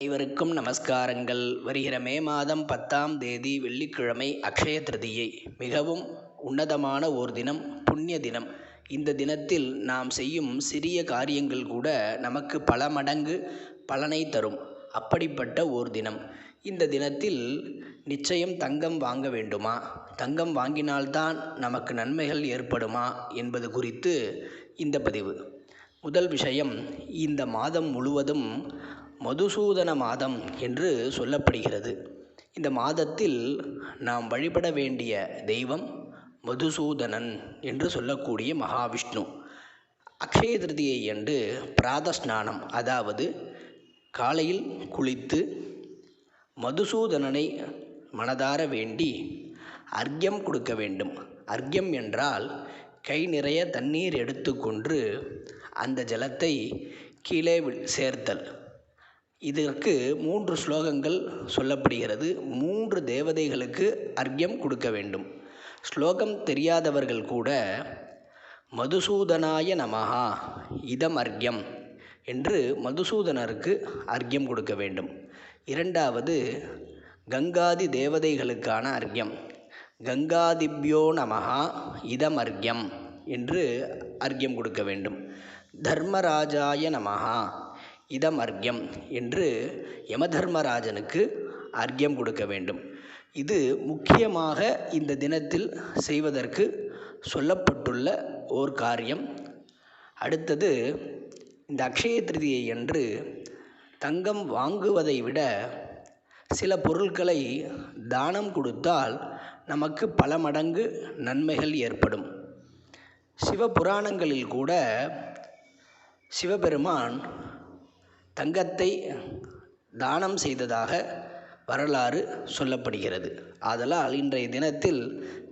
அனைவருக்கும் நமஸ்காரங்கள். வருகிற மே மாதம் 10ஆம் தேதி வெள்ளிக்கிழமை அக்ஷய திருதியை. மிகவும் உன்னதமான ஓர் தினம், புண்ணிய தினம். இந்த தினத்தில் நாம் செய்யும் சிறிய காரியங்கள் கூட நமக்கு பல மடங்கு பலனை தரும். அப்படிப்பட்ட ஓர் தினம். இந்த தினத்தில் நிச்சயம் தங்கம் வாங்க வேண்டுமா, தங்கம் வாங்கினால்தான் நமக்கு நன்மைகள் ஏற்படுமா என்பது குறித்து இந்த பதிவு. முதல் விஷயம், இந்த மாதம் முழுவதும் மதுசூதன மாதம் என்று சொல்லப்படுகிறது. இந்த மாதத்தில் நாம் வழிபட வேண்டிய தெய்வம் மதுசூதனன் என்று சொல்லக்கூடிய மகாவிஷ்ணு. அக்ஷய திருதியை அன்று பிராதஸ்நானம், அதாவது காலையில் குளித்து மதுசூதனனை மனதார வேண்டி அர்க்யம் கொடுக்க வேண்டும். அர்க்யம் என்றால் கை நிறைய தண்ணீர் எடுத்துக்கொண்டு அந்த ஜலத்தை கீழே சேர்த்தல். இதற்கு 3 ஸ்லோகங்கள் சொல்லப்படுகிறது. 3 தேவதைகளுக்கு அர்க்யம் கொடுக்க வேண்டும். ஸ்லோகம் தெரியாதவர்கள் கூட மதுசூதனாய நமஹா இதம் அர்க்யம் என்று மதுசூதனருக்கு அர்க்யம் கொடுக்க வேண்டும். இரண்டாவது, கங்காதி தேவதைகளுக்கான அர்க்யம். கங்காதிப்யோ நமஹா இதம் அர்க்யம் என்று அர்க்யம் கொடுக்க வேண்டும். தர்மராஜாய நமஹா இதம் அர்க்யம் என்று யமதர்மராஜனுக்கு அர்க்யம் கொடுக்க வேண்டும். இது முக்கியமாக இந்த தினத்தில் செய்வதற்கு சொல்லப்பட்டுள்ள ஓர் காரியம். அடுத்தது, இந்த அக்ஷய திருதியை அன்று தங்கம் வாங்குவதை விட சில பொருட்களை தானம் கொடுத்தால் நமக்கு பல மடங்கு நன்மைகள் ஏற்படும். சிவபுராணங்களில் கூட சிவபெருமான் தங்கத்தை தானம் செய்ததாக வரலாறு சொல்லப்படுகிறது. ஆதலால் இன்றைய தினத்தில்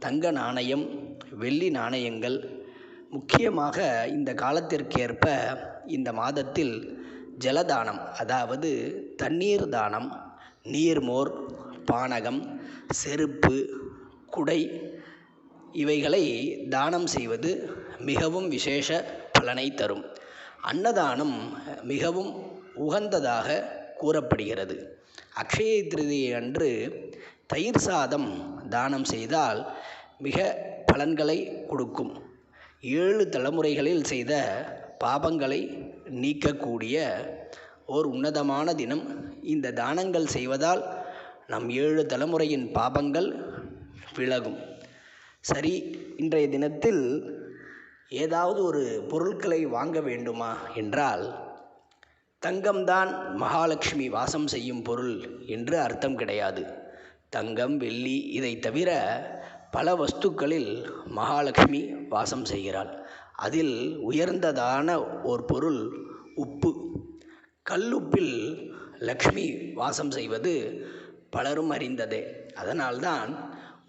தங்க நாணயம், வெள்ளி நாணயங்கள், முக்கியமாக இந்த காலத்திற்கேற்ப இந்த மாதத்தில் ஜலதானம், அதாவது தண்ணீர் தானம், நீர்மோர், பானகம், செருப்பு, குடை இவைகளை தானம் செய்வது மிகவும் விசேஷ பலனை தரும். அன்னதானம் மிகவும் உகந்ததாக கூறப்படுகிறது. அக்ஷய திருதியை அன்று தயிர் சாதம் தானம் செய்தால் மிக பலன்களை கொடுக்கும். 7 தலைமுறைகளில் செய்த பாபங்களை நீக்கக்கூடிய ஓர் உன்னதமான தினம். இந்த தானங்கள் செய்வதால் நம் 7 தலைமுறையின் பாபங்கள் விலகும். சரி, இன்றைய தினத்தில் ஏதாவது ஒரு பொருட்களை வாங்க வேண்டுமா என்றால், தங்கம்தான் மகாலட்சுமி வாசம் செய்யும் பொருள் என்று அர்த்தம் கிடையாது. தங்கம், வெள்ளி இதை தவிர பல வஸ்துக்களில் மகாலட்சுமி வாசம் செய்கிறாள். அதில் உயர்ந்ததான ஒரு பொருள் உப்பு. கல்லுப்பில் லக்ஷ்மி வாசம் செய்வது பலரும் அறிந்ததே. அதனால்தான்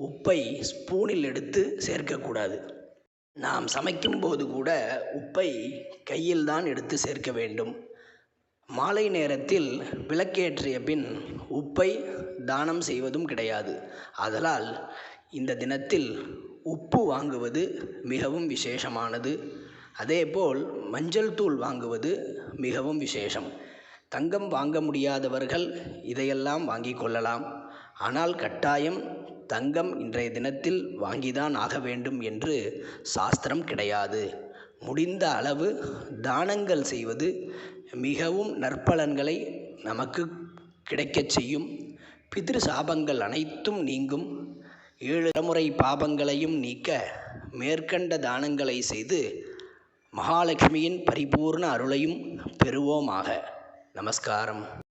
உப்பை ஸ்பூனில் எடுத்து சேர்க்கக்கூடாது. நாம் சமைக்கும்போது கூட உப்பை கையில்தான் எடுத்து சேர்க்க வேண்டும். மாலை நேரத்தில் விளக்கேற்றிய பின் உப்பை தானம் செய்வதும் கிடையாது. ஆதலால் இந்த தினத்தில் உப்பு வாங்குவது மிகவும் விசேஷமானது. அதேபோல் மஞ்சள் தூள் வாங்குவது மிகவும் விசேஷம். தங்கம் வாங்க முடியாதவர்கள் இதையெல்லாம் வாங்கி கொள்ளலாம். ஆனால் கட்டாயம் தங்கம் இன்றைய தினத்தில் வாங்கிதான் ஆக வேண்டும் என்று சாஸ்திரம் கிடையாது. முடிந்த அளவு தானங்கள் செய்வது மிகவும் நற்பலன்களை நமக்கு கிடைக்கச் செய்யும். பித்ரு சாபங்கள் அனைத்தும் நீங்கும். 7 தலைமுறை பாபங்களையும் நீக்க மேற்கண்ட தானங்களை செய்து மகாலட்சுமியின் பரிபூர்ண அருளையும் பெறுவோமாக. நமஸ்காரம்.